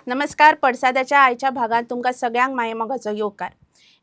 नमस्कार. पडसादाच्या आयच्या भागात तुमकां सगळ्यांक माये मोगाचो येवकार.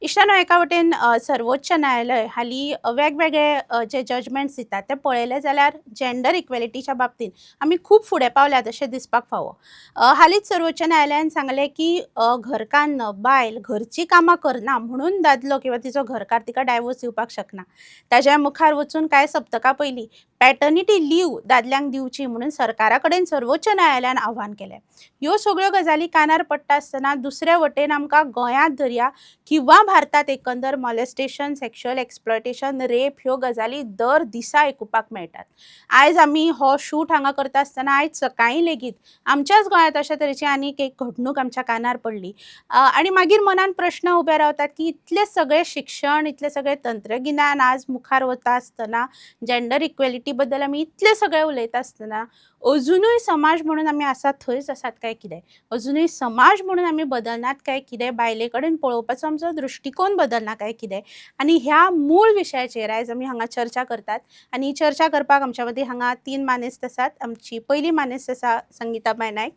इश्टानो, एका वटेन सर्वोच्च न्यायालय हालीं वेगवेगळे जे जजमेंट्स दितात ते पळयले जाल्यार जेंडर इक्वेलिटीच्या बाबतींत आमी खूब फुडें पावल्यात अशें दिसपाक फावो. हालींच सर्वोच्च न्यायालयान सांगलें की घरकान्न बायल घरचीं कामां करना म्हणून दादलो किंवा तिचो घरकार तिका डायवोर्स दिवपाक शकना. ताच्या मुखार वचून कांय सप्तकां पयलीं पॅटर्निटी लीव दादल्यांक दिवची म्हणून सरकारा कडेन सर्वोच्च न्यायालयान आव्हान केलें. ह्यो सगळ्यो गजाली कानार पडटा आसतना दुसरे वटेन आमकां गोंयांत धरया किंवा भारतात एकंदर मॉलेस्टेशन, सेक्शुअल एक्सप्लॉयटेशन, रेप ह्यो गजाली दर दिसा आयकुपाक मेळटात. आयज आमी हो शूट हांगा करता आसतना आयज सकाळीं लेगीत आमच्याच गोंयांत अशा तरेची आनीक एक घडणूक आमच्या कानार पडली. आनी मागीर मनान प्रश्न उबे रावतात की इतले सगळे शिक्षण, इतले सगळे तंत्रगिन्यान आज मुखार वता आसतना, जेंडर इक्वेलिटी बद्दल आमी इतले सगळे उलयता आसतना अजुनूय समाज म्हणून आमी आसात थंयच आसात काय कितें? अजुनूय समाज म्हणून आमी बदलनात काय कितें? बायले कडेन पळोवपाचो आमचो दृश्टिकोन बदलना काय कितें? आनी ह्या मूळ विशयाचेर आयज आमी हांगा चर्चा करतात. आनी ही चर्चा करपाक आमच्या मदीं हांगा 3 मानेस्त आसात. आमची पयली मानेस्त आसा संगीता बाय नायक,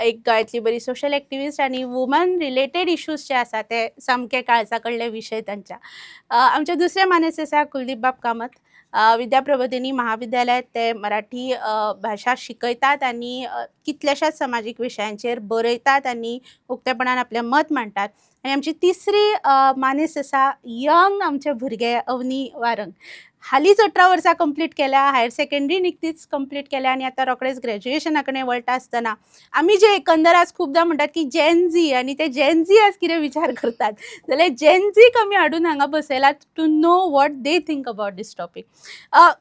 एक गोंयांतली बरी सोशल एक्टिविस्ट आनी वुमन रिलेटेड इश्यूज जे आसा ते सामके काळजाकडले विशय तांच्या. आमचे दुसरे मानेस्त आसा कुलदीप बाब कामत. विद्याप्रबोधिनी महाविद्यालयात ते मराठी भाशा शिकयतात आनी कितल्याशाच सामाजीक विशयांचेर बरयतात आनी उक्तेपणान आपलें मत मांडटात. आनी आमची तिसरी मानेस्त आसा यंग आमचे भुरगे अवनी वारंग. हालींच 18 वर्सां कंप्लीट केल्या, हायर सेकंडरी निकतीच कंप्लीट केल्या आनी आतां रोखडेच ग्रॅज्युएशना कडेन वळटा आसतना आमी जे एकंदर आज खुबदां म्हणटात की जेन झी, आनी ते जेन झी आज कितें विचार करतात जाल्यार जेन झीक आमी हाडून हांगा बसयलात to know what they think about this topic.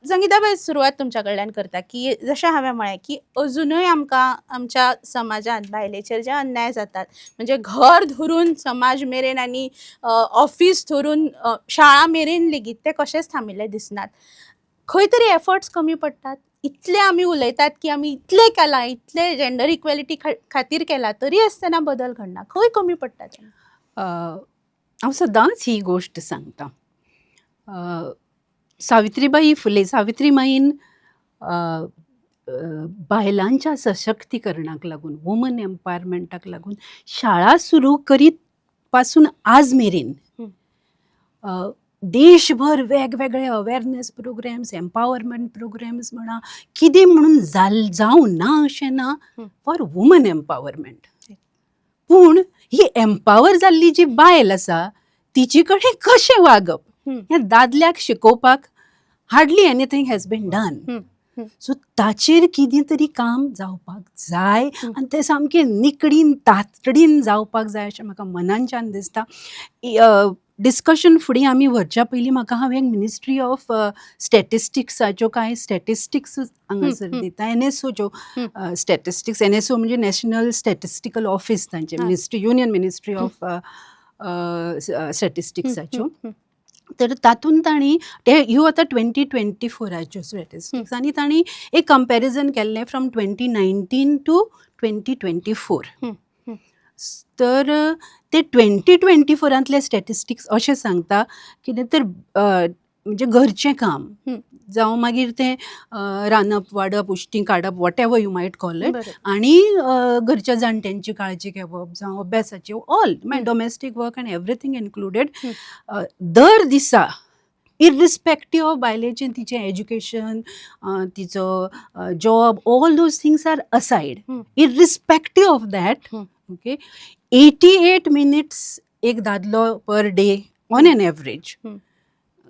Sangeeta bai, सुरवात तुमच्या कडल्यान करता की जशें हांवें म्हळें की अजुनूय आमकां आमच्या समाजांत बायलेचेर जे अन्याय जातात, म्हणजे घर धरून समाज मेरेन आनी ऑफिस धरून शाळा मेरेन लेगीत ते कशेंच थांबिल्ले दिसनात. खंय तरी एफर्ट्स कमी पडटात. इतले आमी उलयतात की आमी इतले केलां, इतले जेंडर इक्वेलिटी खातीर केलां, तरी आसतना बदल घडना. खंय कमी पडटा तें? हांव सदांच ही गोश्ट सांगता. सावित्रीबाई फुले, सावित्री माईन बायलांच्या सशक्तीकरणाक लागून, वुमन एम्पावरमेंटाक लागून शाळा सुरू करीत पासून आज मेरेन देशभर वेगवेगळे अवेरनेस प्रोग्राम्स, एम्पावरमेंट प्रोग्राम्स म्हणा, कितें म्हणून जावं ना अशें ना फॉर वुमन एम्पावरमेंट. पूण ही एम्पावर जाल्ली जी बायल आसा तिचे कडेन कशें वागप ह्या दादल्याक शिकोवपाक hardly anything has been done. So ताचेर कितें तरी काम जावपाक जाय आनी तें सामकें निकडीन तातडीन जावपाक जाय अशें म्हाका मनानच्यान दिसता. डिस्कशन फुडें आमी व्हरच्या पयलीं म्हाका हांवें मिनिस्ट्री ऑफ स्टॅटिस्टिक्साच्यो कांय स्टॅटिस्टिक्स हांगासर दिता. NSOच्यो स्टॅटिस्टिक्स, NSO म्हणजे नॅशनल स्टॅटिस्टिकल ऑफिस, तांचे मिनिस्ट्री, युनियन मिनिस्ट्री ऑफ स्टॅटिस्टिक्साच्यो. तर तातूंत तांणी ह्यो आतां 2024च्यो स्टॅटिस्टिक्स आनी तांणी एक कंपॅरिजन केल्लें फ्रॉम 2019 टू 2024. तर ते 2024तले स्टॅटिस्टिक्स अशें सांगता कितें तर म्हणजे घरचें काम जावं मागीर तें रांदप वाडप, उश्टीं काडप, whatever you might call it, आनी घरच्या जाणट्यांची काळजी घेवप जावं अभ्यासाची, all my domestic work and everything included, दर दिसा इररिस्पेक्टीव ऑफ बायलेचें तिचें एज्युकेशन, तिचो job, all those things are aside. Irrespective of that, okay, 88 minutes एक दादलो per day on an average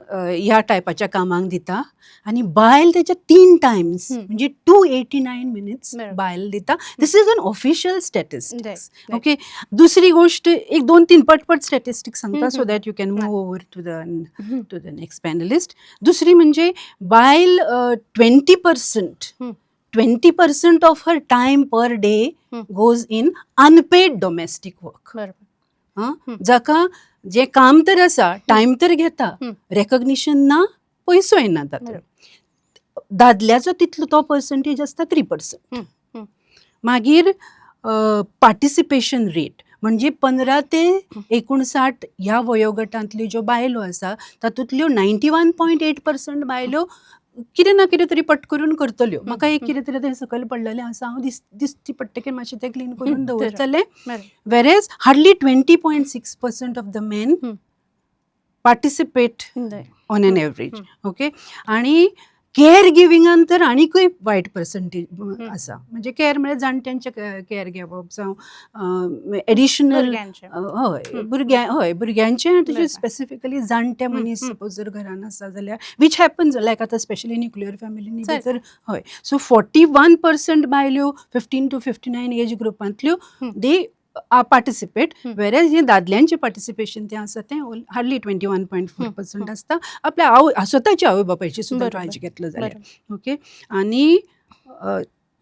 ह्या टायपाच्या कामांक दिता आनी बायल तेच्या 3 टायम्स म्हणजे 289 मिनिट्स बायल दिता. This is an official statistics. Okay, दुसरी गोष्ट एक 2-3 पटपट स्टॅटिस्टिक्स सांगता so that you can move over to the next panelist. दुसरी म्हणजे बायल 20% of her time per day goes in unpaid domestic work. जाका जे काम तर आसा, टायम तर घेता, रेकग्निशन ना, पयसो येना तातूंत. दादल्याचो तितलो तो पर्संटेज आसता 3%. मागीर पार्टिसिपेशन रेट म्हणजे 15 ते 59 ह्या वयोगटांतल्यो ज्यो बायलो आसा तातूंतल्यो 91.8% बायलो कितें ना कितें तरी पट करून करतल्यो. म्हाका एक कितें तरी सकयल पडलेलें आसा, हांव दिसती पडटा की मातशें तें क्लीन करून दवरतलें. बरं. Whereas hardly 20.6% of the men participate बरं. on an average. Okay, आणि केअर गिविंगान तर आनीकूय वायट पर्संटेज आसा. म्हणजे केअर म्हणजे जाणट्यांचे केअर घेवप जावं एडिशनल भुरग्यांचे. भुरग्यांचे बरं. तशें स्पेसिफिकली जाणटे मनीस सपोज जर घरान आसा जाल्यार विच हॅपन्स लायक आतां स्पेशली न्युक्लियर फॅमिलीनी चल. तर सो 41% बायल्यो 15 to 59 एज ग्रुपांतल्यो दे पार्टिसिपेट, वेरेज हे दादल्यांचे पार्टिसिपेशन तें आसा तें हार्डली 21.4% आसता. आपल्या स्वताच्या आवय बापायची सुद्दां बरोबर. काळजी घेतलो जाल्यार. ओके, आणि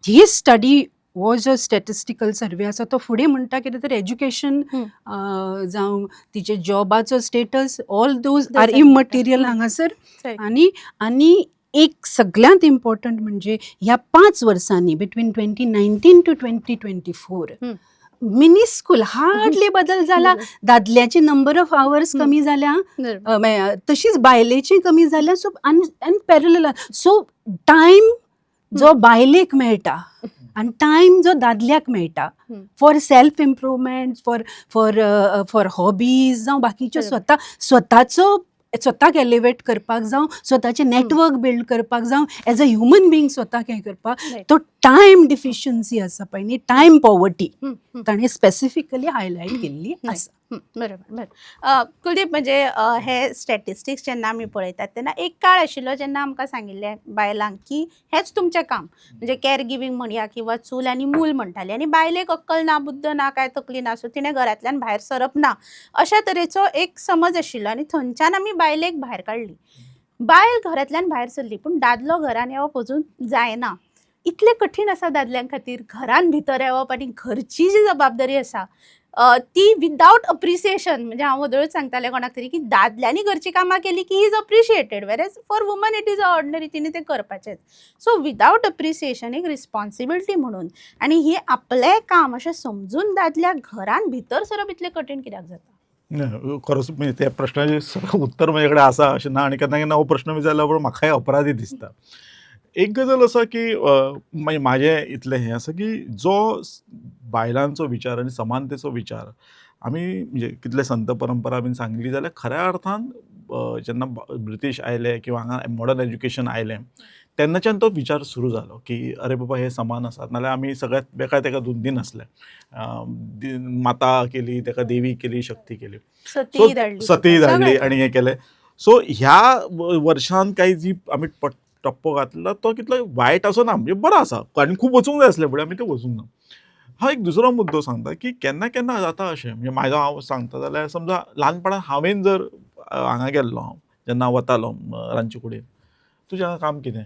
ही study was a statistical survey आसा तो फुडें म्हणटा कितें तर एज्युकेशन जावं तिचे जॉबाचो status all those are immaterial हांगासर. आनी एक सगळ्यांत इम्पॉर्टंट म्हणजे ह्या 5 वर्सांनी बिटवीन 2019 to 2024 मिनिस्कूल हार्डली बदल जाला. दादल्याची नंबर ऑफ आवर्स कमी जाल्या, तशीच बायलेची कमी जाल्या. So and parallel so time जो बायलेक मेळटा आनी टायम जो दादल्याक मेळटा for self improvement, for hobbies जावं बाकीच्यो स्वताक एलिवेट करपाक जावं स्वताचें नेटवर्क बिल्ड करपाक जावं एज अ ह्युमन बिंग स्वताक हें करपाक, तो टायम डिफिशियन्सी आसा पळय न्ही, टायम पॉवर्टी ताणें स्पेसिफिकली हायलायट केल्ली आसा. बरोबर. कुलदीप, म्हणजे हे स्टॅटिस्टिक्स जेन्ना आमी पळयतात तेन्ना एक काळ आशिल्लो जेन्ना आमकां सांगिल्लें बायलांक की हेच तुमचें काम, म्हणजे केअर गिविंग म्हणया किंवा चूल आनी मूल म्हणटाली, आनी बायलेक अक्कल ना, बुद्ध ना, काय तकली ना, सो तिणें घरांतल्यान भायर सरप ना, अशा तरेचो एक समज आशिल्लो. आनी थंयच्यान आमी बायलेक भायर काडली. बायल घरांतल्यान भायर सरली, पूण दादलो घरान येवप अजून जायना. इतलें कठीण आसा दादल्यां खातीर घरान भितर येवप, आनी घरची जी जबाबदारी आसा ती विदाउट अप्रिसिएशन. म्हणजे हांव वदळूच सांगतालें कोणाक तरी की दादल्यांनी घरची कामां केली की he is appreciated, वेरेज for woman it is ordinary, तिने ते करपाचेंच. सो विदाउट अप्रिसिएशन एक रिस्पॉन्सिबिलिटी म्हणून, आनी ही आपलें काम अशें समजून दादल्याक घरान भितर सरप इतलें कठीण कित्याक जाता? खरोच म्हणजे त्या प्रश्नाचें उत्तर म्हजे कडेन आसा अशें ना, आनी केन्ना केन्ना हो प्रश्न विचारल्या उपरांत म्हाकाय अपराधी दिसता. एक गजाल आसा की म्हाजें इतलें हें आसा की जो बायलांचो विचार आनी समानतेचो विचार आमी म्हणजे कितले संत परंपरा बीन सांगली जाल्यार खऱ्या अर्थान जेन्ना ब्रिटीश आयले किंवा हांगा मॉडर्न एज्युकेशन आयलें तेन्नाच्यान तो विचार सुरू जालो की अरे बाबा हे समान आसात, नाल्यार आमी सगळ्यात बेकार तेका धुंदी नासले. माता केली, तेका देवी केली, शक्ती केली, सती धाडली आनी हें केलें. सो ह्या वर्षान काही जी आमी टप्पो घातला तो कितलो वायट असो ना, म्हणजे बरो आसा, आनी खूब वचूंक जाय आसलें फुडें, आमी तें वचूंक ना. हा एक दुसरो मुद्दो सांगता की केन्ना केन्ना जाता अशें, म्हणजे म्हाजो हांव सांगता जाल्यार समजा ल्हानपणांत हांवें जर हांगा गेल्लो, हांव जेन्ना वतालो रांदचे कुडीन, तुजें हांगा काम कितें,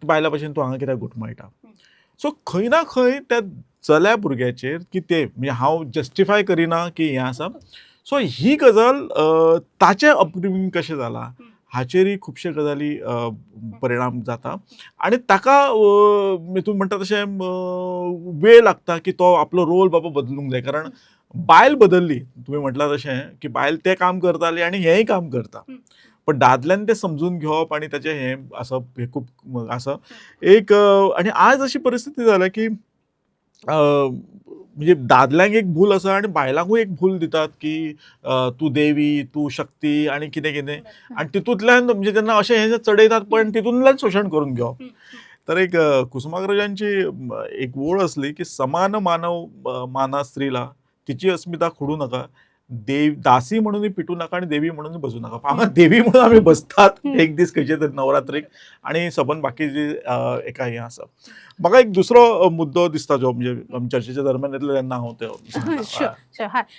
बायला भशेन तूं हांगा कित्याक घुटमळटा. सो खंय ना खंय त्या चल्या भुरग्याचेर की ते म्हणजे हांव जस्टिफाय करिना की हें आसा. सो ही गजाल ताचें अपब्रिंगींग कशें जालां हाचेरय खुबशे गजाली परिणाम जाता, आनी ताका तूं म्हणटा तशें वेळ लागता की तो आपलो रोल बाबा बदलूंक जाय. कारण बायल बदलली, तुवें म्हटलां तशें की बायल तें काम करताली आनी हेंय काम करता, पण दादल्यान तें समजून घेवप आनी ताचें हें आसप हें खूब आसा एक. आनी आज अशी परिस्थिती जाल्या की म्हणजे दादल्यांक एक भूल आसा आनी बायलांकूय एक भूल दितात की तूं देवी, तूं शक्ती आनी कितें कितें, आनी तितूंतल्यान म्हणजे जेन्ना अशें हें चडयतात पण तितूंतल्यान शोशण करून घेवप. तर एक कुसुमाग्रजांची एक ओळ असली की समान मानव माना स्त्रीला, तिची अस्मिता खोडू नका, दासी म्हणून पिटू नका आणि देवी म्हणून बसू नका. हांगा देवी म्हणून आमी बसतात एक दीस खंयचे तरी नवरात्रीक, आनी सबंद बाकी जी एका हें आसा. म्हाका एक दुसरो मुद्दो दिसता जो म्हणजे चर्चेच्या दरम्यान येतलो तेन्ना हांव तो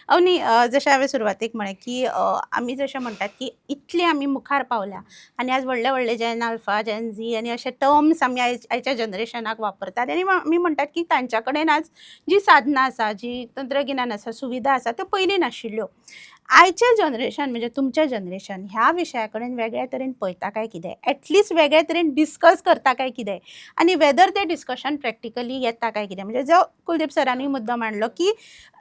अवनी, जशें हांवें सुरवातेक म्हळें की आमी जशें म्हणटात की इतली आमी मुखार पावल्या, आनी आज व्हडले व्हडले जेन अल्फा, जेन झी आनी अशे टर्म्स आमी आयच्या जनरेशनाक वापरतात, आनी आमी म्हणटात की तांच्या कडेन आज जी साधनां आसा, जी तंत्रगिन्यान आसा, सुविधा आसा, त्यो पयलीं नाशिल्ल्यो. मांडल्यो, आयचे जनरेशन म्हणजे तुमचें जनरेशन ह्या विशया कडेन वेगळ्या तरेन पळयता काय कितें, एटलिस्ट वेगळ्या तरेन डिस्कस करता काय कितें, आनी वेदर तें डिस्कशन प्रॅक्टिकली येता काय कितें. म्हणजे जो कुलदीप सरांनी मुद्दो मांडलो की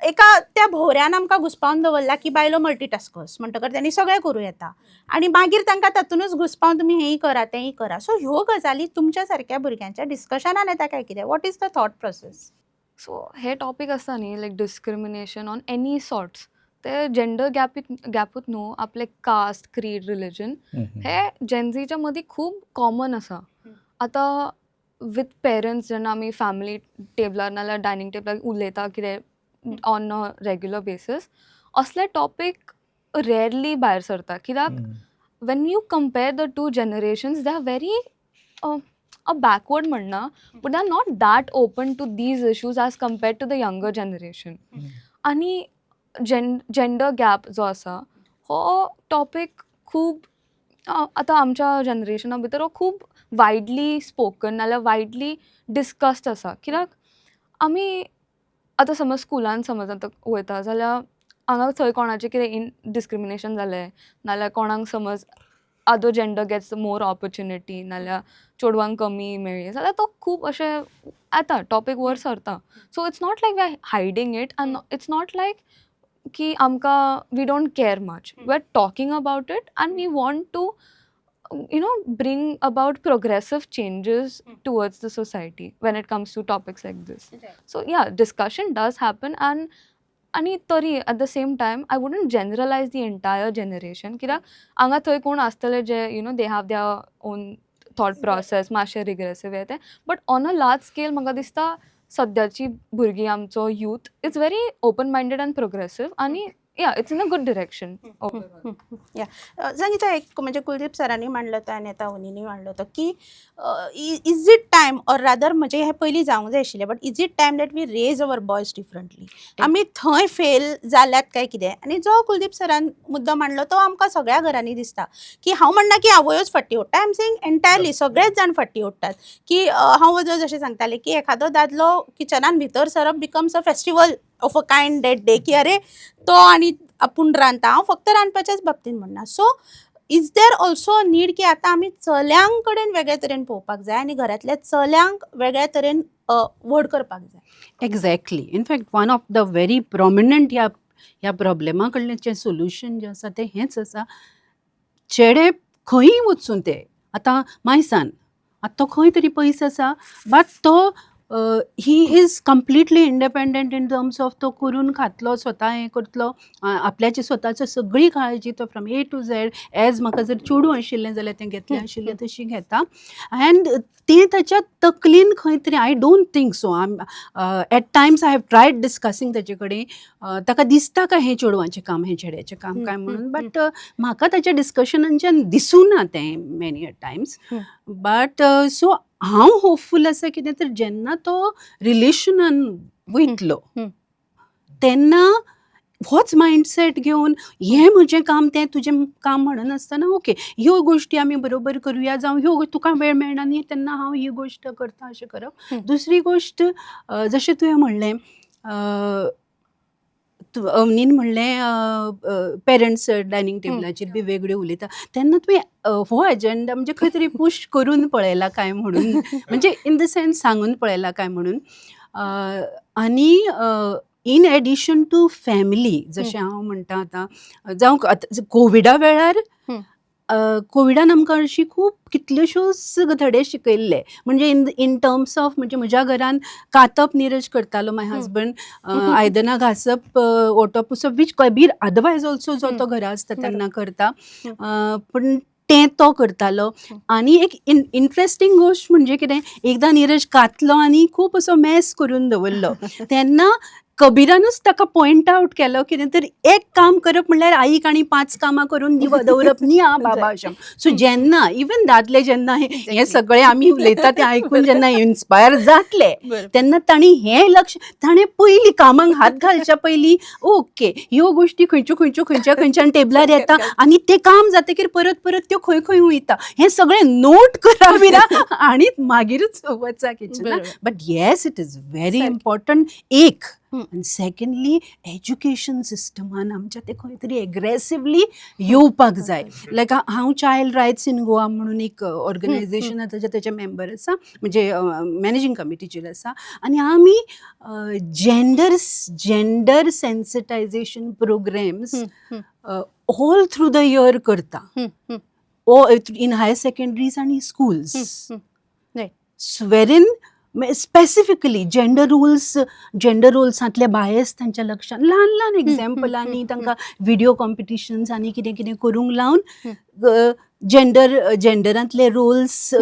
एका त्या भोवऱ्यान आमकां घुस्पावन दवरला की बायलो मल्टीटास्कर्स म्हणटकर त्यांनी सगळें करूं येता आनी मागीर तांकां तातूनच घुस्पावन तुमी हेंय करा तेंय करा. सो ह्यो गजाली तुमच्या सारक्या भुरग्यांच्या डिस्कशनान येता काय कितें, what is the thought process? So हे टॉपिक आसा न्ही, लायक डिस्क्रिमिनेशन ऑन एनी सॉर्ट्स, ते जेंडर गॅपूत न्हू, आपले कास्ट, क्रीड, रिलिजन हे जेन्झीच्या मदीं खूब कॉमन आसा. आतां विथ पेरंट्स जेन्ना आमी फॅमिली टेबलार नाल्यार डायनींग टेबलार उलयता कितें ऑन अ रेग्युलर बेसीस, असले टॉपिक रेअरली भायर सरता. कित्याक when you compare the two generations, they are very a backward म्हणना, but they are not that open to these issues as compared to the younger generation. आणि gender gap जो आसा हो topic खूब आतां आमच्या जनरेशना भितर हो खूब वायडली स्पोकन नाल्यार वायडली डिस्कस्ड आसा. कित्याक आमी आतां समज स्कुलान समज आतां वयता जाल्यार हांगा थंय कोणाचें कितें डिस्क्रिमिनेशन जालें नाल्यार कोणाक समज other gender gets more opportunity नाल्यार चेडवांक कमी मेळ्ळी जाल्यार तो खूब अशें येता टॉपीक वयर सरता. So it's not like we are hiding it and it's not like की आमकां we don't care much, we are talking about it and we want to bring about progressive changes towards the society when it comes to topics like this. So yeah, discussion does happen आणि तरी at the same time I wouldn't generalize the entire generation. कित्याक हांगा थंय कोण आसतले जे they have their own thought process मातशें regressive हे तें, but on a large scale म्हाका दिसता सद्याची भुरगीं आमचो youth is very open minded end progressive आनी या it's in a good direction. Sangeeta, एक म्हणजे कुलदीप सरांनी मांडलो तो आनी आतां उनीनी मांडलो तो की is it time or rather म्हणजे हे पयलीं जावंक जाय आशिल्लें, but is it time that we raise our boys differently. आमी थंय फेल जाल्यात काय कितें. आनी जो कुलदीप सरान मुद्दो मांडलो तो आमकां सगळ्या घरांनी दिसता की हांव म्हणना की आवयच फाटी ओडटा, आय एम सेईंग एंटायरली सगळेच जाण फाटी ओडटात. की हांव जशें सांगतालें की एखादो दादलो किचनान भितर सरप becomes a festival of a kind that day की अरे तो आनी आपूण रांदता. हांव फक्त रांदपाच्याच बाबतींत म्हणना. So is there also need की आतां आमी चल्यांक कडेन वेगळ्या तरेन पळोवपाक जाय आनी घरांतल्या चल्यांक वेगळ्या तरेन व्हड करपाक जाय. Exactly. In fact one of the very prominent ह्या प्रॉब्लेमा कडलें सोल्युशन जें आसा तें हेंच आसा, चेडे खंयी वचून ते आतां मायसान आतां तो खंय तरी पयस आसा, बट तो he is completely independent in terms of तो करून खातलो, स्वता हें करतलो, आपल्याची स्वताची सगळी काळजी तो फ्रॉम ए टू झेड. एज म्हाका जर चेडूं आशिल्लें जाल्यार तें घेतलें आशिल्लें तशी घेता. अँड तें ताच्या तकलेन खंय तरी, I don't think so, at times I have tried discussing ताचे कडेन, ताका दिसता काय हें चेडवांचें काम हें चेड्याचें काम काय म्हणून, बट म्हाका ताच्या डिस्कशनांच्यान दिसूना तें many a Times. But so हांव होपफूल आसा कितें तर जेन्ना तो रिलेशनान वयतलो तेन्ना होच मायंडसेट घेवन हें म्हजें काम तें तुजें काम म्हणून आसतना ओके ह्यो गोश्टी आमी बरोबर करुया, जावं ह्यो तुका वेळ मेळना न्ही तेन्ना हांव ही गोश्ट करता अशें करप. दुसरी गोश्ट जशें तुवें म्हणलें अवनीन म्हणलें पेरंट्स डायनींग टेबलाचेर बी वेगळे उलयता, तेन्ना तुवें हो एजेंडा म्हणजे खंय तरी पुश करून पळयला काय म्हणून, म्हणजे इन द सेन्स सांगून पळयला काय म्हणून. आनी इन एडिशन टू फॅमिली जशें हांव म्हणटा आतां, जावं कोविडा वेळार कोविडान आमकां अशी खूब कितल्योश्योच धडे शिकयल्ले. म्हणजे इन टर्म्स ऑफ म्हणजे म्हज्या घरान कातप नीरज करतालो माय हजबंड, आयदनां घासप, ओटो पुसप, वीच कबीर अदरवायज ऑल्सो जो तो घरा आसता तेन्ना करता, पूण तें तो करतालो. आनी एक इंट्रस्टींग गोश्ट म्हणजे कितें, एकदां नीरज कातलो आनी खूब असो मॅस करून दवरलो, तेन्ना कबीरानूच ताका पॉयंट आवट केलो कितें तर एक काम करप म्हणल्यार आईक आनी 5 कामां करून दवरप न्ही आं बाबा अशें. सो जेन्ना इवन दादले जेन्ना हें सगळें आमी उलयता तें आयकून जेन्ना इन्स्पायर जातले तेन्ना तांणी हें लक्ष, ताणें पयलीं कामांक हात घालच्या पयलीं ओके ह्यो गोश्टी खंयच्यान टेबलार येता आनी तें काम जातकीर परत परत त्यो खंय खंय वयता हें सगळें नोट करा बिरा आनी मागीरूच वचा किचनान. But yes it is very important. एक आनी सेकंडली एज्युकेशन सिस्टमान आमच्या ते खंय तरी एग्रेसिवली येवपाक जाय. लायक हांव चायल्ड रायट्स इन गोवा म्हणून एक ऑर्गनायझेशन आसा तेचे मेंबर आसा, म्हणजे मॅनेजींग कमिटीचेर आसा, आनी आमी gender sensitization programs all through the year करता, इन हायर सेकंडरीज आनी स्कूल्स, वेरीन स्पेसिफिकली जेंडर रोल्सांतले बायस तांच्या लक्षांत ल्हान ल्हान एग्जाम्पलांनी तांकां व्हिडिओ कॉम्पिटिशन्स आनी कितें कितें करूंक लावन जेंडरांतले रोल्स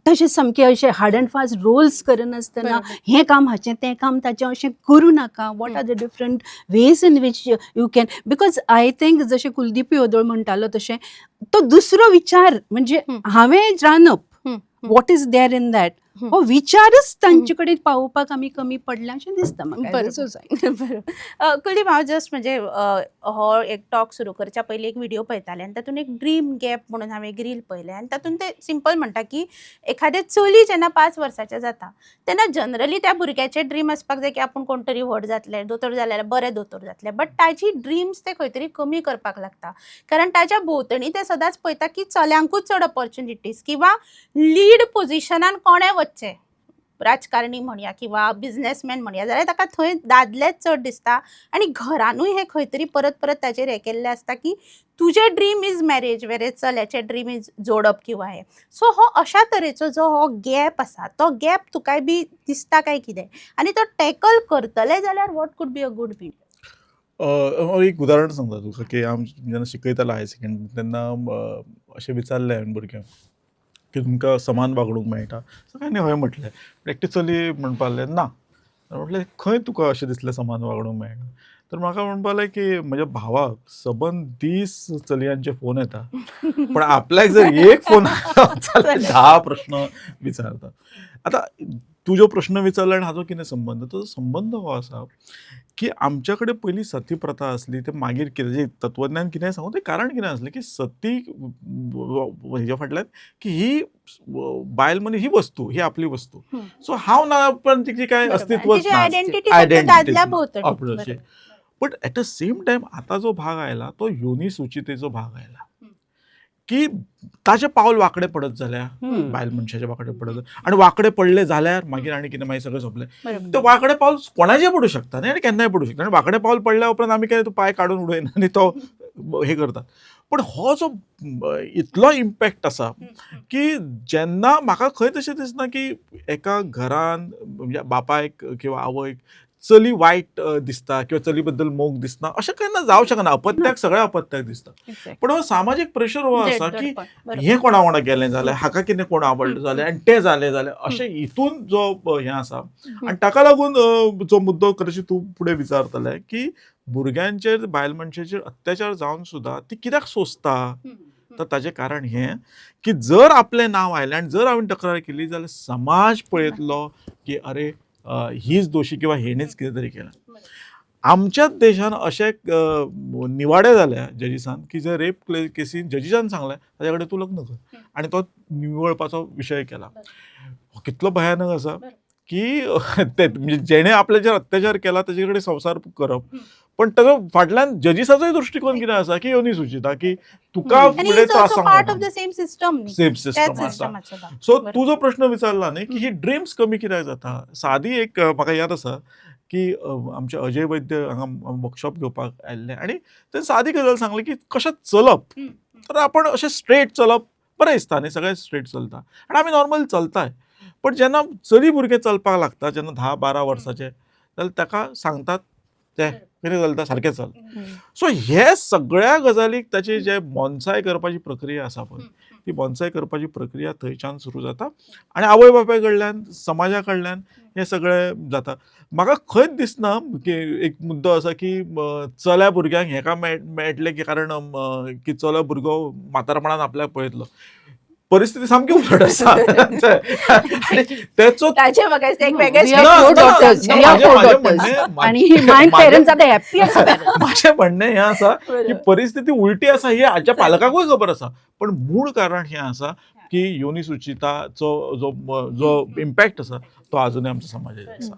तशें सामके अशे हार्ड एंड फास्ट रोल्स करनासतना हें काम हाचें तें काम ताचें अशें करूं नाका. What are the different ways in which you can, because I think जशें कुलदीप योदोळ म्हणटालो तशें तो दुसरो विचार म्हणजे हांवें रांदप, what is there in that, हो विचारच तांचे कडेन पावोवपाक आमी कमी पडल्या अशें दिसता म्हाका. बरोबर. कुलदीप, हांव जस्ट म्हणजे हो एक टॉक सुरू करच्या पयलीं एक व्हिडिओ पळयतालें आनी तातूंत एक ड्रीम गॅप म्हणून हांवें एक रील पळयलें आनी तातूंत ते सिंपल म्हणटा की एखादें चली जेन्ना 5 वर्साचें जाता तेन्ना जनरली त्या भुरग्याचें ड्रीम आसपाक जाय की आपूण कोण तरी व्हड जातलें, दोतोर जाल्यार बरें दोतोर जातलें, बट ताची ड्रिम्स ते खंय तरी कमी करपाक लागता, कारण ताच्या भोंवतणी ते सदांच पळयता की चल्यांकूच चड ऑपॉर्च्युनिटीज किंवा लीड पोजिशनान कोणें वचचें, राजकारणी म्हणया किंवा बिझनेसमॅन म्हणया जाल्यार ताका थंय दादलेच चड दिसता, आनी घरानूय हें खंय तरी परत परत ताचेर हें केल्लें आसता की तुजें ड्रीम इज मॅरेज, वेरेज चल्याचें ड्रीम इज जोडप किंवा हें. सो हो अशा तरेचो जो हो गॅप आसा तो गॅप तुकाय बी दिसता काय कितें, आनी तो टॅकल करतले जाल्यार what could be a good बी? एक उदाहरण सांगता तुका की हांव जेन्ना शिकयतालो हायर सेकंडरी तेन्ना अशें विचारलें हांवें भुरग्यांक की तुमकां समान वागणूक मेळटा, सगळ्यांनी हय म्हटलें. एकटी चली म्हणपा लागलें ना. म्हटलें खंय तुका अशें दिसलें समान वागणूक मेळना? तर म्हाका म्हणपा लागलें की म्हज्या भावाक सबंद 30 चलयांचे फोन येता, पण आपल्याक जर एक फोन आयलो जाल्यार 10 प्रश्न विचारता. आतां तुजो प्रश्न विचारला आनी हाजो कितें संबंद? तो संबंद हो आसा की आमच्या कडेन पयलीं सती प्रथा आसली, ते मागीर कितें तत्वज्ञान कितें सांगू, तें कारण कितें आसलें की सती हेज्या फाटल्यान की ही बायल मनीस ही वस्तू, ही आपली वस्तू. सो हांव ना पण तिची काय अस्तित्वच ना. Identity. But at the same time आता जो भाग आयला तो योनिसुचितेचो भाग आयला की ताचे पावल वांकडे पडत जाल्या, बायल मनशाचे वांकडे पडत आनी वांकडे पडले जाल्यार मागीर आनी कितें मागीर सगळें सोंपलें. ते वांकडे पावल कोणाचेय पडूं शकता न्ही आनी केन्नाय पडूं शकता, आनी वांकडे पावल पडल्या उपरांत आमी काय पांय काडून उडयना आनी तो हे करतात. पण हो जो इतलो इम्पॅक्ट आसा की जेन्ना म्हाका खंय तशें दिसना की एका घरान म्हणजे बापायक किंवा आवयक चली वायट दिसता किंवा चली बद्दल मोग दिसना अशें केन्ना जावं शकना. अपत्याक सगळ्या अपत्याक दिसता. पण हो सामाजीक प्रेशर हो आसा की हें कोणा वांगडा गेलें जाल्यार हाका कितें कोण आवडलें जाल्यार आनी तें जालें जाल्यार अशें हितून जो हें आसा. आनी ताका लागून जो मुद्दो कदाचित तूं फुडें विचारतलें की भुरग्यांचेर बायल मनशेचेर अत्याचार जावन सुद्दां ती कित्याक सोंसता, तर ताचें कारण हें की जर आपलें नांव आयलें आनी जर हांवें तक्रार केली जाल्यार समाज पळयतलो की अरे हीच दोशी किंवा हेणेच कितें तरी केलां. आमच्याच देशान अशे निवाडे जाल्या जजीसान की जे रेप केसीन जजीसान सांगलें ताचे कडेन तूं लग्न कर आनी तो निवळपाचो विशय केला. कितलो भयानक आसा की म्हणजे जेणे आपल्याचेर अत्याचार केला ताचे कडेन संसार करप. पण ताजो फाटल्यान जजीसाचोय दृश्टिकोन कितें आसा की योनिसुचिता की तुका फुडें त्रास सेम सिस्टम आसा. सो तूं जो प्रश्न विचारला न्ही की ही ड्रिम्स कमी कित्याक जाता, सादी एक म्हाका याद आसा की आमचे अजय वैद्य हांगा वर्कशॉप घेवपाक आयल्ले आनी ते सादी गजाल सांगली की कशें चलप. तर आपण अशें स्ट्रेट चलप बरें दिसता न्ही, सगळें स्ट्रेट चलता आनी आमी नॉर्मल चलताय. पण जेन्ना चली भुरगे चलपाक लागता जेन्ना 10-12 वर्साचे जाल्यार ताका सांगतात ते कितें चलता सारकें चल. सो हे सगळ्या गजालीक ताची जे बोन्साय करपाची प्रक्रिया आसा पळय ती बोन्साय करपाची प्रक्रिया थंयच्यान सुरू जाता आनी आवय बापाय कडल्यान समाजा कडल्यान हें सगळें जाता. म्हाका खंयच दिसना की एक मुद्दो आसा की चल्या भुरग्यांक हेका मेळटलें की कारण की चलो भुरगो म्हातारपणान आपल्याक पळयतलो. परिस्थिती सामकी उलट आसा. तेचो माझें म्हणणें हें आसा की परिस्थिती उलटी आसा ही हाच्या पालकांकूय खबर आसा. पण मूळ कारण हें आसा की योनिसुचिताचो जो इम्पॅक्ट आसा तो अजुनूय आमच्या समाजाचेर आसा.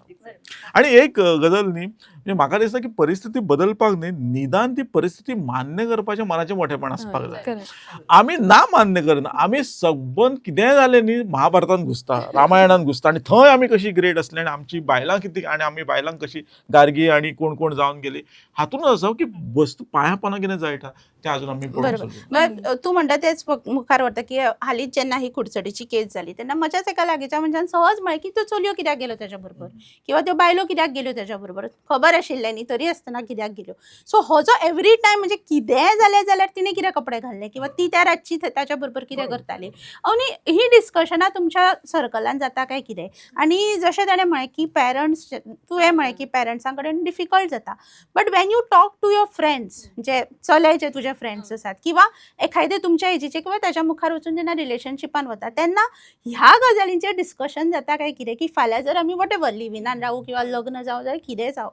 आणि एक गजाल न्ही म्हणजे म्हाका दिसता की परिस्थिती बदलपाक न्ही निदान ती परिस्थिती मान्य करपाचें मनाचें मोठेपण आसपाक जाय. करेक्ट. आमी ना मान्य करना आमी सबंद कितेंय जालें न्ही महाभारतान घुसता रामायणान घुसता आनी थंय आमी कशी ग्रेट असली आनी आमची बायलां कितें आनी आमी बायलांक कशी गार्गी आनी कोण कोण जावन गेली हातूनच आसा की वस्तू पांया पोंदा कितें जायटा तें आजून आमी पळोवंक बरोबर. सोदूं. मग तू म्हणटा तेच मुखार व्हरता की हालींच जेन्ना ही कुडचडीची केस जाली तेन्ना म्हज्याच एका लागींच्या मनशान सहज म्हळें की त्यो चलयो कित्याक गेल्यो तेच्या बरोबर किंवा त्यो बायलो कित्याक गेल्यो तेच्या बरोबर खबर आशिल्लें न्ही तरी आसतना कित्याक गेल्यो. सो हो जो एवरी टायम म्हणजे कितेंय जालें जाल्यार तिणें कितें कपडे घाल्ले किंवा ती त्या रातची ताच्या बरोबर कितें करताली आनी ही डिस्कशनां तुमच्या सर्कलान जाता काय कितें. आनी जशें ताणें म्हळें की पेरंट्स तुवें म्हळें की पेरंट्सां कडेन डिफिकल्ट जाता but when you talk to your friends जे चले जे तुजे फ्रेंड्स आसात किंवा एखादे तुमच्या एजीचे किंवा त्याच्या मुखार वचून जेन्ना रिलेशनशिपान वता तेन्ना ह्या गजालींचेर डिस्कशन जाता काय कितें की फाल्यां जर आमी वॉटेवर लिव्हिनान रावूं किंवा लग्न जावं जाल्यार कितेंय जावं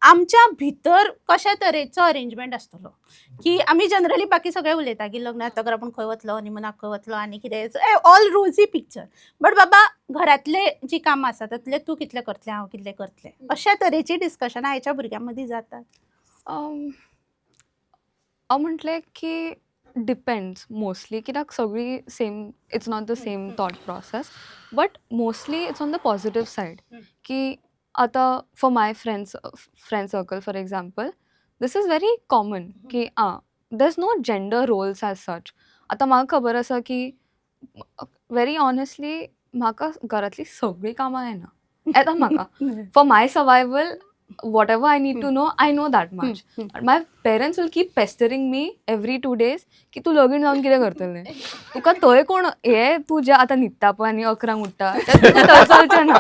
आमच्या भितर कशा तरेचो अरेंजमेंट आसतलो की आमी जनरली बाकी सगळे उलयता की लग्न जातकर आपूण खंय वतलो हनीमुनाक खंय वतलो आनी कितें ऑल रोजी पिक्चर बट बाबा घरातले जी कामां आसा तातले तूं कितले करतलें हांव कितलें करतलें अशा तरेची डिस्कशनां आयच्या भुरग्यां मदीं जातात. हांव म्हटलें की डिपेंड्स मोस्टली कित्याक सगळी same it's not the same thought process but mostly it's on the positive side की आतां for my friend circle for example this is very common की there is no gender roles as such. आतां म्हाका खबर आसा की very honestly म्हाका घरातली सगळीं कामां येना येता म्हाका for my survival whatever I need to know, I know that much. My parents will keep pestering me every 2 days की तू लगीन जावन कितें करतलें तुका थंय कोण हे तू जे आतां न्हिदता पळय आनी 11 उठता थंय चलचें ना.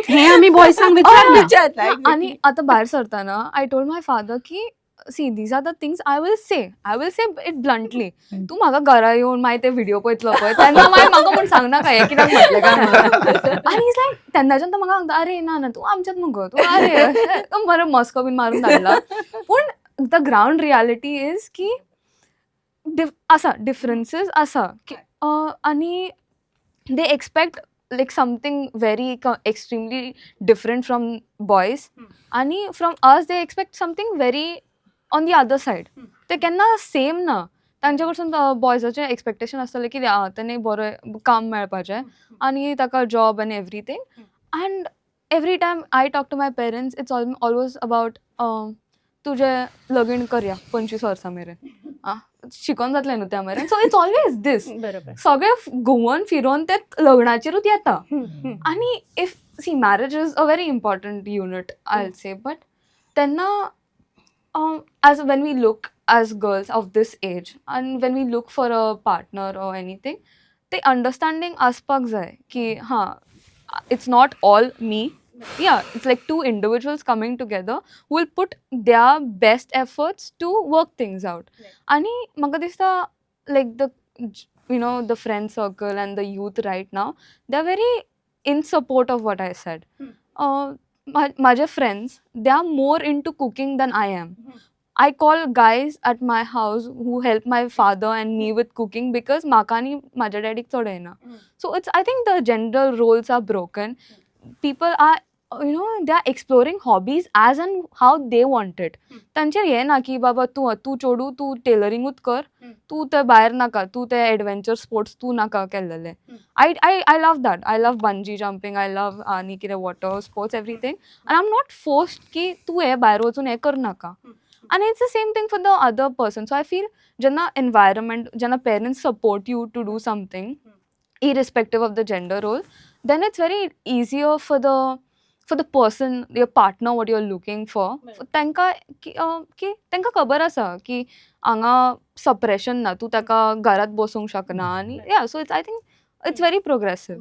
हे आमी बॉयसांक विचारना. आनी आतां भायर सरतना आय टोल्ड माय फादर की see these are the things I will say it bluntly. तूं म्हाका घरा येवन मागीर ते व्हिडिओ पळयतलो पळय तेन्ना मागीर म्हाका कोण सांगनाका हें कित्याक म्हटलें काय म्हणून. आनी इट्स लायक तेन्नाच्यान तो म्हाका सांगता अरे ना तूं आमच्यात मुगो तूं अरे तो बरो मस्को बीन मारून धाडला. पूण द ग्रावंड रियालिटी इज की आसा डिफरन्सीस आसा की आनी they expect like something very extremely different from boys and from us they expect something very on the other side. ते केन्ना सेम ना. तांचे कडसून बॉयजाचें एक्सपेक्टेशन आसतलें की ताणें बरें काम मेळपाचें आनी ताका जॉब आनी everything and every time I talk to my parents it's always about तुजें लगीन करया 25 वर्सां मेरेन शिकोन जातलें न्हू त्या मेरेन. सो इट्स ऑलवेज दीस सगळें घुंवून फिरोन ते लग्नाचेरूच येता. आनी if see marriage is a very important unit I say but तेन्ना as when we look as girls of this age and when we look for a partner or anything the understanding aspak jay ki it's not all me. It's like two individuals coming together who will put their best efforts to work things out. Ani maka dista like the friend circle and the youth right now they're very in support of what I said. My friends they are more into cooking than I am. I call guys at my house who help my father and me with cooking because makani maja daddy chod hai na. So I think the gender roles are broken. People are they are exploring hobbies as and how they want it. तांचेर हें ना की बाबा तूं चोडू तूं टेलरिंगूच कर तूं ते भायर नाका तूं ते एडवेंचर स्पोर्ट्स तूं नाका केल्लेलें. I love that. I love bungee jumping. I love आनी कितें water sports everything. And I'm not forced की तूं हे भायर वचून हें कर नाका. And it's the same thing for the other person. So I feel जेन्ना environment जेन्ना parents support you to do something irrespective of the gender role then it's very easier for the person your partner what you're looking for तांकां तांकां खबर आसा की हांगा suppression ना तूं ताका घरात बसूंक शकना आनी so I think it's very progressive.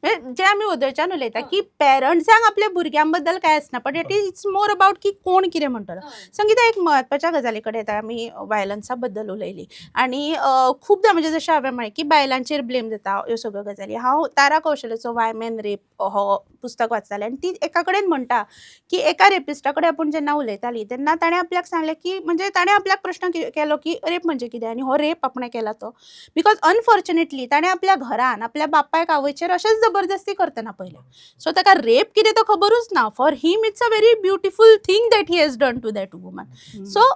जे आमी उदयच्यान उलयता की पेरंट्सांक आपल्या भुरग्यां बद्दल काय आसना बट इट्स मोर अबाउट की कोण कितें म्हणटलो. संगीता एक म्हत्वाच्या गजाली कडेन येता आमी वायलन्सा बद्दल उलयली आनी खुबदां म्हणजे जशें हांवें म्हळें की बायलांचेर ब्लेम जाता ह्यो सगळ्यो गजाली. हांव तारा कौशलेचो वाय मॅन रेप हो पुस्तक वाचतालें आनी ती एका कडेन म्हणटा की एका रेपिस्टा कडेन आपूण जेन्ना उलयताली तेन्ना ताणें आपल्याक सांगलें की म्हणजे ताणें आपल्याक प्रश्न केलो की रेप म्हणजे कितें आनी हो रेप आपणें केला तो बिकॉज अनफॉर्च्युनेटली ताणें आपल्या घरान आपल्या बापायक आवयचेर अशेंच जबरदस्ती करतना पळयल्या. सो ताका रेप कितें तो खबरूच ना. For him it's a very beautiful thing that he has done to that woman. So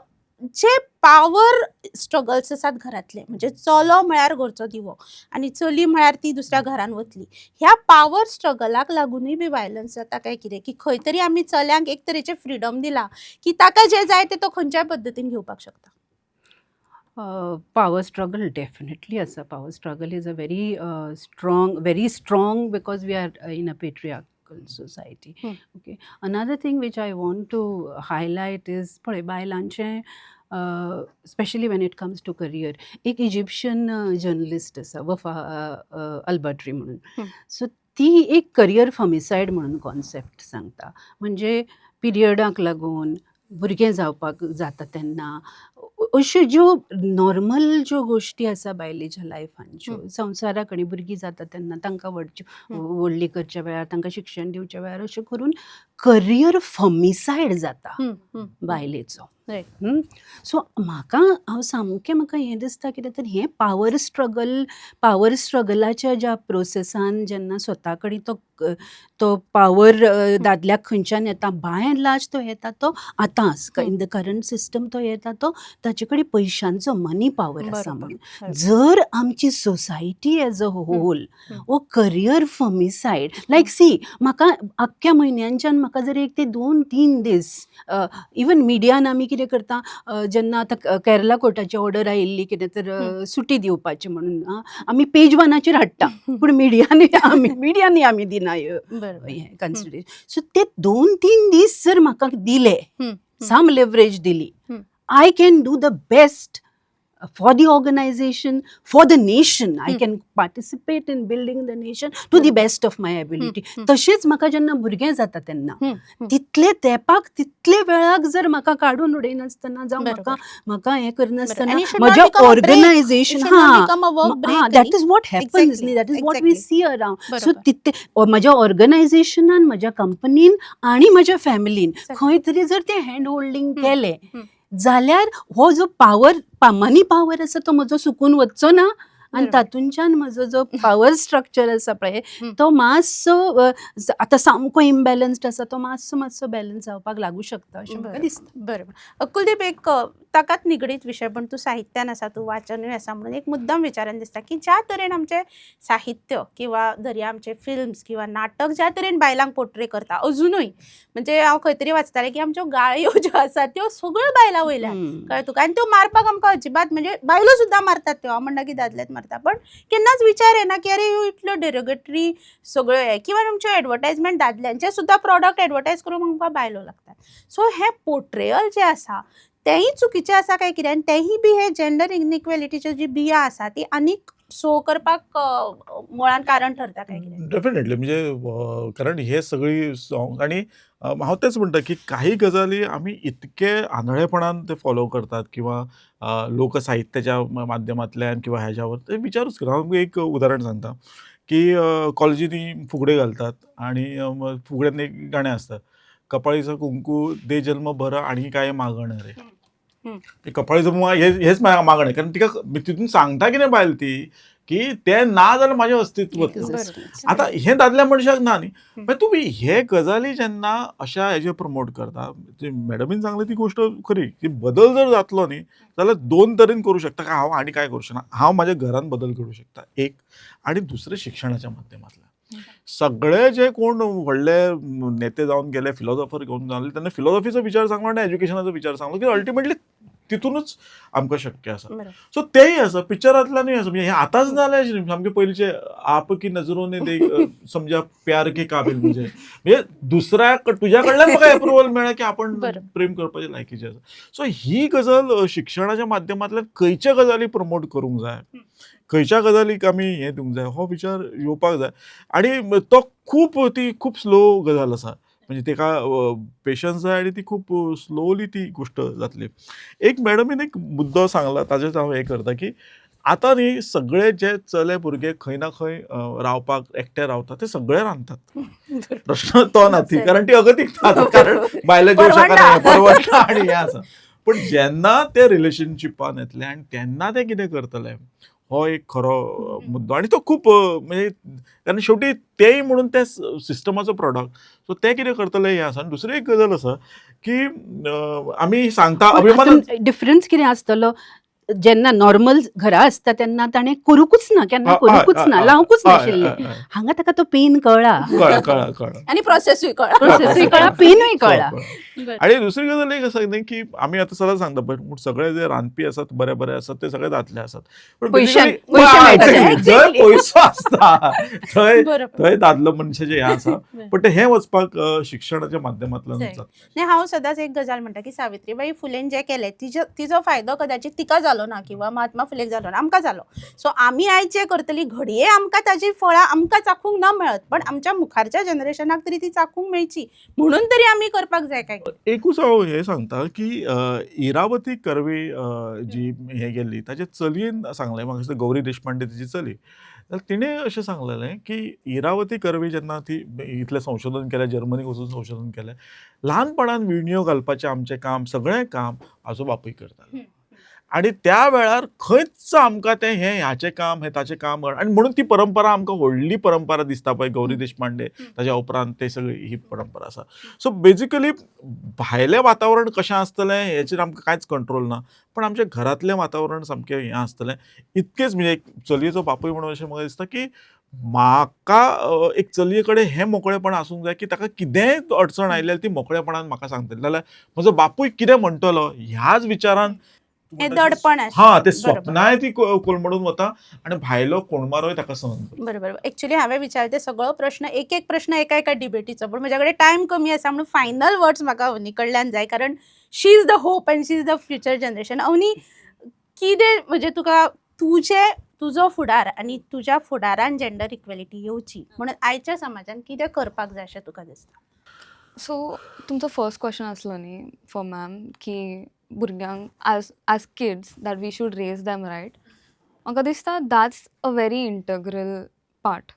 जे पॉवर स्ट्रगल्स आसात घरांतले, म्हणजे चलो म्हळ्यार घरचो दिवो आनी चली म्हळ्यार ती दुसऱ्या घरान वतली, ह्या पॉवर स्ट्रगलाक लागूनय बी वायलन्स जाता काय कितें, की खंय तरी आमी चल्यांक एक तरेचें फ्रिडम दिला की ताका जे जाय ते तो खंयच्याय पद्दतीन घेवपाक शकता. Power struggle definitely asa. Power struggle is a very strong because we are in a patriarchal society. Okay. Another thing which I want to highlight is पळय बायलांचे specially when it comes to career. एक Egyptian journalist आसा वफा अल्बर्ट्री म्हणून. So ती एक career फमिसायड म्हणून concept सांगता. म्हणजे पिरियडाक लागून भुरगें जावपाक जाता तेन्ना अश्यो ज्यो नॉर्मल ज्यो गोश्टी आसा बायलेच्या लायफान, संवसाराक आनी भुरगीं जाता तेन्ना तांकां व्हडली करच्या वेळार तांकां शिक्षण दिवच्या वेळार अशें करून करियर फमिसायड जाता बायलेचो. सो म्हाका सामकें हें दिसता कितें तर हें पावर स्ट्रगलाच्या ज्या प्रोसेसान जेन्ना स्वता कडेन तो पावर दादल्याक खंयच्यान येता, बाय एंड लार्ज तो येता तो आतां इन द करंट सिस्टम तो येता तो ताचे कडेन पयशांचो मनी पावर आसा म्हणून. जर आमची सोसायटी एज अ होल वो करियर फमिसायड लायक सी म्हाका आख्ख्या म्हयन्यांच्यान म्हाका जर एक ते 2-3 दीस इवन मिडियान आमी कितें करता, जेन्ना आतां केरला कोर्टाची ऑर्डर आयिल्ली कितें तर सुटी दिवपाची म्हणून आमी पेज 1 हाडटा, पूण मिडियानी आमी दिना कन्सिडरेशन. सो ते 2-3 दीस जर म्हाका दिले, सम लेवरेज दिली, I can do the best for the organization, for the nation. I can participate in building the nation to the best of my ability. तशेंच म्हाका जेन्ना भुरगें जाता तेन्ना तितले तेंपाक तितले वेळाक जर म्हाका काडून उडयनासतना जावं म्हाका हें करनासतना म्हज्या organisation that is what happens न्ही, that is what we see around. So तितले म्हज्या ऑर्गनायझेशनान, म्हज्या कंपनीन आनी म्हज्या फॅमिलीन खंय तरी जर ते हँड होल्डिंग केलें जाल्यार हो जो मनी पावर आसा तो म्हजो सुकून वचचो ना आनी तातूंतल्यान म्हजो जो पावर स्ट्रक्चर आसा पळय तो मातसो आतां सामको इम्बॅलन्स्ड आसा तो मातसो बॅलन्स जावपाक लागू शकता अशें म्हाका दिसता. बरोबर. कुलदीप, एक ताकाच निगडीत विशय, पण तूं साहित्यान आसा, तूं वाचनूय आसा, म्हणून एक मुद्दम विचारन दिसता की ज्या तरेन आमचें साहित्य किंवा धरया आमचे फिल्म्स किंवा नाटक ज्या तरेन बायलांक पोर्ट्रे करता अजुनूय, म्हणजे हांव खंय तरी वाचतालें की आमच्यो गाळयो ज्यो आसा त्यो सगळ्यो बायलां वयल्यान, कळ्ळें तुका, आनी त्यो मारपाक आमकां अजिबात, म्हणजे बायलो सुद्दां मारतात त्यो, हांव म्हणना की दादलेच मारता, पण केन्नाच विचार येना की अरे ह्यो इतल्यो डेरोगेटरी सगळ्यो हे, किंवा आमच्यो एडवर्टायजमेंट दादल्यांचे सुद्दां प्रॉडक्ट एडवर्टायज करूंक आमकां बायलो लागतात. सो हे पोर्ट्रेयल जे आसा तेही चुकीचें आसा काय कितें, आनी तेही बी हे जेंडर इनइक्वेलिटीच्यो जी बियां आसा ती आनीक सो करपाक मुळान कारण ठरता काय कितें? डेफिनेटली, म्हणजे कारण हे सगळी सॉंग आणि हांव तेच म्हणटा की काही गजाली आमी इतके आंधळेपणान ते फॉलो करतात किंवा लोकसाहित्याच्या माध्यमांतल्यान किंवा ह्याच्यावर ते विचारूच करा. हांव एक उदाहरण सांगता की कॉलेजींनी फुगडे घालतात आणि फुगड्यान एक गाणें आसता, कपाळीचं कुंकू दे जन्म भर आणि काय मागणं रे. ते कपाळीचं हेच मागणं, कारण तिका तितून सांगता कितें बायल ती की ते ना जाल्यार म्हाजें अस्तित्व. आतां हें दादल्या मनशाक ना न्ही, मागीर तुमी हे गजाली जेन्ना अशा हेजेर प्रमोट करता, मॅडमीन सांगली ती गोश्ट खरी की बदल जर जातलो न्ही जाल्यार 2 तरेन करूं शकता का हांव आनी काय करूं शकना. हांव म्हाज्या घरान बदल करूं शकता एक, आणि दुसरें शिक्षणाच्या माध्यमांतल्यान. सगळे जे कोण व्हडले नेते जावन गेले, फिलॉसॉफर घेवन जाले, त्यांनी फिलॉसॉफीचो विचार सांगलो आनी एज्युकेशनाचो विचार सांगलो की अल्टिमेटली तितूनच आमकां शक्य आसा. सो तेय आसा, पिक्चरांतल्यानूय आसा, म्हणजे हे आतांच जालें अशें न्ही, सामके पयलींचे आप की नजरों ने देख समजा प्यार के काबिल, म्हणजे दुसऱ्याक तुज्या कडल्यान म्हाका एप्रुवल मेळ्ळें की आपण प्रेम करपाचे लायकीचे आसा. सो ही गजाल शिक्षणाच्या माध्यमांतल्यान खंयच्या गजाली प्रमोट करूंक जाय, खंयच्या गजालीक आमी हें दिवंक जाय, हो विचार येवपाक जाय. आनी तो खूब स्लो गजाल आसा, म्हणजे तेका पेशन्स जाय आनी ती खूब स्लोली ती गोश्ट जातली. एक मॅडमीन एक मुद्दो सांगला, ताजेच हांव हें करता की आतां न्ही सगळे जे चले भुरगे खंय ना खंय रावपाक एकटे रावतात, ते सगळे रांदतात. प्रश्न तो ना ती, कारण ती अगतीक कारण बायले जेवं शकना, परवडना आनी हें आसा. पण जेन्ना ते रिलेशनशिपान येतले आनी तेन्ना ते कितें करतले, हो एक खरो मुद्दो आणि तो खूप म्हणजे कारण शेवटी तेय म्हणून त्या सिस्टमाचो प्रॉडक्ट सो ते कितें करतले हें आसा. आनी दुसरी एक गजाल आसा की आमी सांगता अभिमानान डिफरन्स कितें आसतलो जेन्ना नॉर्मल घरा आसता तेन्ना ताणें करूंकच ना, केन्ना हय, करूंकच हय, ना, हय, लावंकच हय, नाशिल्लें. हय, हय. हांगा ताका तो पेन कळ्ळा, कळ्ळा आणि प्रोसेसूय कळा. प्रोसेसूय कळ्ळा, पेनूय कळ्ळा. बरं. आणि दुसरी गजाल एक आसा न्ही की आमी आतां सदां सांगता पळय पूण सगळे जे रांदपी आसात बरे बरे आसात ते सगळे दादले आसात. पण पयशे basically- मेळटाले. exactly. जंय Exactly. पयसो आसता थंय बरोबर. थंय दादलो मनशाचें हें आसा. पण ते हें वचपाक शिक्षणाच्या माध्यमांतल्यान सही. जाता. नाही हांव सदांच एक गजाल म्हणटा की सावित्रीबाई फुलेन जें केलें तिजो फायदो कदाचित तिका जालो ना किंवा महात्मा फुलेक जालो ना, आमकां जालो. सो आमी आयज जें करतलीं घडये आमकां ताजी फळां आमकां चाखूंक ना मेळत, पण आमच्या मुखारच्या जनरेशनाक तरी ती चाखूंक मेळची म्हणून तरी आमी करपाक जाय काय कितें. एकूच हांव हें सांगता की इरावती कर्वे जी हें गेल्ली ताचे चलयेन सांगलें म्हाका दिसता गौरी देशपांडे तिची चली. जाल्यार तिणें अशें सांगलेलें की इरावती कर्वे जेन्ना ती इतलें संशोधन केलें जर्मनीक वचून संशोधन केलें ल्हानपणान विणयो घालपाचें आमचें काम सगळें काम आजो बापूय करतालो. आणि त्या वेळार खंयच आमकां तें हें ह्याचें काम हें ताचें काम आनी म्हणून ती परंपरा आमकां व्हडली परंपरा दिसता पळय गौरी देशपांडे ताच्या उपरांत ते सगळी ही परंपरा आसा. सो बेजिकली भायलें वातावरण कशें आसतलें हेचेर आमकां कांयच कंट्रोल ना. पण आमच्या घरांतलें वातावरण सामकें हें आसतलें. इतकेंच म्हणजे एक चलयेचो बापूय म्हणून अशें म्हाका दिसता की म्हाका एक चलये कडेन हें मोकळेपण आसूंक जाय की ताका कितेंय अडचण आयल्यार ती मोकळेपणान म्हाका सांगतली. नाल्यार म्हजो बापूय कितें म्हणटलो ह्याच विचारान हें दडपण आसता. हां, ते बरोबर. स्वप्नाय ती कोलमडून वता आणि भायलो कोणमारोय ताका सहन करता. बरोबर. ॲक्च्युली हांवें विचारले सगळो प्रश्न एक प्रश्न एका डिबेटीचो, पण म्हजे कडेन टायम कमी आसा म्हणून फायनल वर्ड्स म्हाका अवनी कडल्यान जाय, कारण she is the hope and she is the future generation. Avani कितें म्हणजे तुका तुजो फुडार आनी तुज्या फुडारान जेंडर इक्वेलिटी येवची म्हणून आयच्या समाजान कितें करपाक जाय अशें तुका दिसता? सो तुमचो फर्स्ट क्वेश्चन आसलो न्ही फॉर मॅम की भुरग्यांक as kids that we should raise them right. म्हाका दिसता that's a very integral part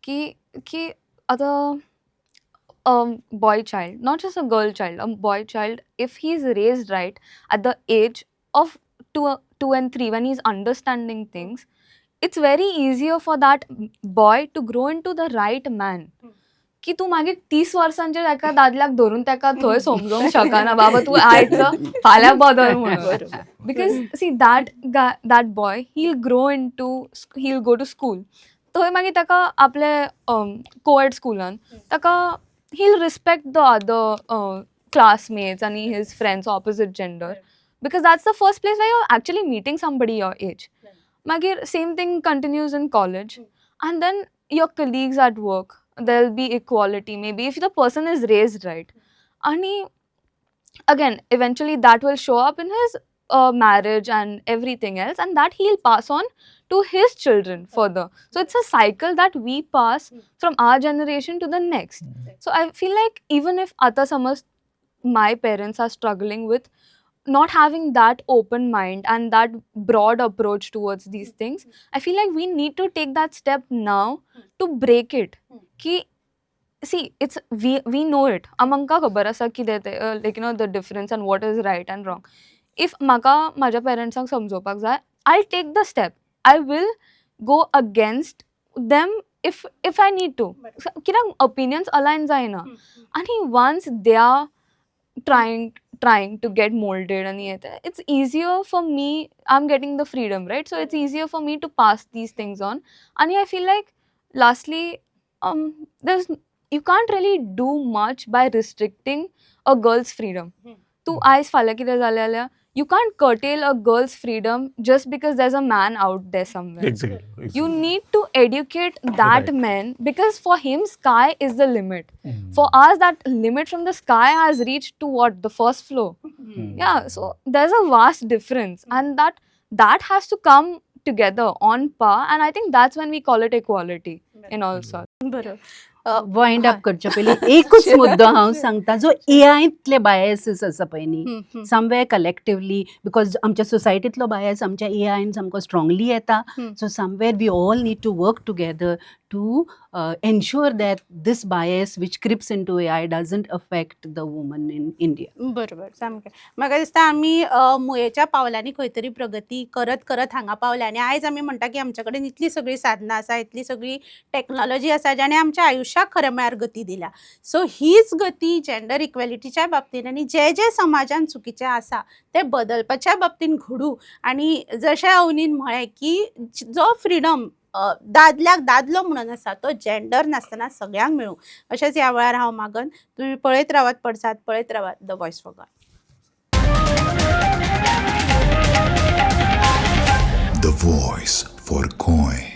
की की आतां boy child, not just a girl child, a boy child, if he's raised right at the age of 2 and 3, when he's understanding things, it's very easier for that boy to grow into the right man. की तू मागीर 30 वर्सांचेर एका दादल्याक धरून ताका थंय समजोवंक शकना बाबा तू आयज फाल्यां बदल म्हणून. Because see that boy he'll grow in to he'll go to school. थंय मागीर ताका आपले कोएड स्कुलान ताका he'll respect the other classmates and his friends opposite gender, because that's the first place where you're actually meeting somebody your age. Magir same thing continues in college, and then your colleagues at work, there'll be equality maybe if the person is raised right. And again eventually that will show up in his marriage and everything else, and that he'll pass on to his children further. So it's a cycle that we pass from our generation to the next. So I feel like even if ata samaj my parents are struggling with not having that open mind and that broad approach towards these things, I feel like we need to take that step now to break it. Ki see, it's we know it. Amanka khabar asa ki dete like you know the difference and what is right and wrong. If maka माझ्या पेरेंट्सांक समजोवपाक जाय, I'll take the step. I will go against them if I need to. कित्याक opinions align जायना. आणि once they are trying to get molded and it's easier for me. I'm getting the freedom, right? So it's easier for me to pass these things on. And I feel like lastly, you can't really do much by restricting a girl's freedom. तू आयज फाल्यां कितें जालें जाल्यार you can't curtail a girl's freedom just because there's a man out there somewhere. Exactly. You need to educate that Right. man, because for him sky is the limit. For us that limit from the sky has reached to what? The first floor. Yeah, so there's a vast difference, and that has to come together on par, and I think that's when we call it equality in all sorts. बरोबर. Wind up करचे पयलीं एकूच मुद्दो हांव सांगता जो एआयतले बायसीस आसा पळय न्ही समवेअर कलेक्टिवली बिकॉज आमच्या सोसायटींतलो बायस आमच्या एआयन सामको स्ट्रॉंगली येता so somewhere we all need to work together to ensure that this bias which creeps into AI doesn't affect the woman in India. बरोबर सामकें म्हाका दिसता आमी मुयेच्या पावलांनी खंय तरी प्रगती करत करत हांगा पावल्या आनी आयज आमी म्हणटा की आमचे कडेन इतली सगळी साधनां आसा इतली सगळी टॅक्नॉलॉजी आसा जाणे आमच्या आयुश्याक खरें म्हळ्यार गती दिल्या सो हीच गती जेंडर इक्वेलिटीच्या बाबतीन आनी जे जे समाजान चुकीचें आसा ते बदलपाच्या बाबतीन घडू आनी जशें अवनीन म्हळें की जो फ्रिडम दादल्याक दादलो म्हणून आसा तो जेंडर नासतना सगळ्यांक मेळूं अशेंच ह्या वेळार हांव मागन तुमी पळयत रावात पडसाद पळयत रावात the voice for God. The Voice for Goy.